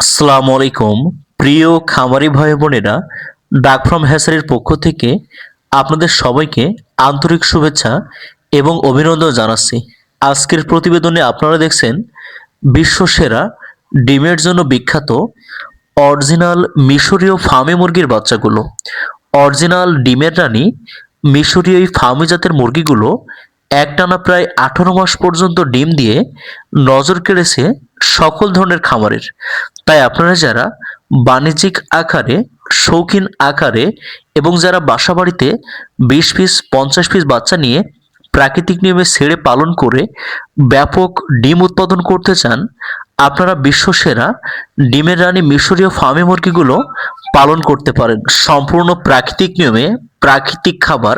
আসসালামু আলাইকুম। প্রিয় খামারি ভাই বোনেরা, ডাক ফার্ম হ্যাচারির পক্ষ থেকে আপনাদের সবাইকে আন্তরিক শুভেচ্ছা এবং অভিনন্দন জানাচ্ছি। আজকের প্রতিবেদনে আপনারা দেখছেন বিশ্বসেরা ডিমের জন্য বিখ্যাত অরিজিনাল মিশরীয় ফার্মি মুরগির বাচ্চাগুলো। অরিজিনাল ডিমের রানী মিশরীয় এই ফার্মি জাতের মুরগিগুলো একটানা প্রায় 18 মাস পর্যন্ত ডিম দিয়ে নজর কেড়েছে সকল ধরনের খামারের। তাই আপনারা যারা বাণিজ্যিক আকারে, শৌখিন আকারে এবং যারা বাসা বাড়িতে 20 পিস 50 পিস বাচ্চা নিয়ে প্রাকৃতিক নিয়মে ছেড়ে পালন করে ব্যাপক ডিম উৎপাদন করতে চান, আপনারা বিশ্বসেরা ডিমের রানী মিশরীয় ফার্মি মুরগিগুলো পালন করতে পারেন। সম্পূর্ণ প্রাকৃতিক নিয়মে প্রাকৃতিক খাবার,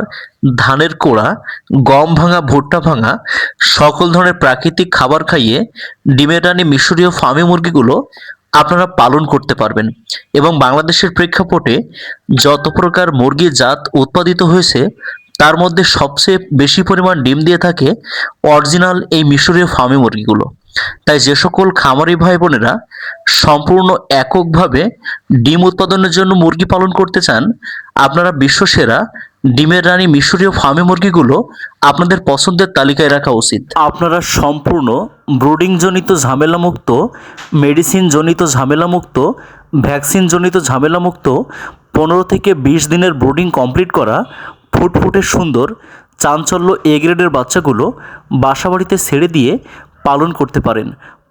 ধানের কোড়া, গম ভাঙা, ভুট্টা ভাঙা সকল ধরনের প্রাকৃতিক খাবার খাইয়ে ডিমের রানী মিশরীয় ফার্মি মুরগিগুলো আপনারা পালন করতে পারবেন। এবং বাংলাদেশের প্রেক্ষাপটে যত প্রকার মুরগি জাত উৎপাদিত হয়েছে তার মধ্যে সবচেয়ে বেশি পরিমাণ ডিম দিয়ে থাকে অরিজিনাল এই মিশরীয় ফার্মি মুরগিগুলো। তাই যে সকল খামারি ভাই বোনেরা সম্পূর্ণ এককভাবে ডিম উৎপাদনের জন্য মুরগি পালন করতে চান, আপনারা বিশ্বসেরা ডিমের রানী মিশরীয় ফার্মি মুরগিগুলো আপনাদের পছন্দের তালিকায় রাখা উচিত। আপনারা সম্পূর্ণ ব্রুডিং জনিত ঝামেলামুক্ত, মেডিসিন জনিত ঝামেলামুক্ত, ভ্যাকসিন জনিত ঝামেলামুক্ত 15 থেকে 20 দিনের ব্রুডিং কমপ্লিট করা ফুটফুটে সুন্দর চাঞ্চল্য এ গ্রেডের বাচ্চাগুলো বাসাবাড়িতে ছেড়ে দিয়ে পালন করতে পারেন।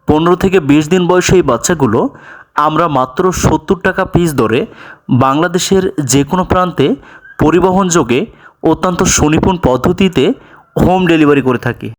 15 থেকে 20 দিন বয়সী এই বাচ্চাগুলো আমরা মাত্র 70 টাকা পিস দরে বাংলাদেশের যে কোনো প্রান্তে পরিবহনযোগে অত্যন্ত সুনিপুণ পদ্ধতিতে হোম ডেলিভারি করে থাকি।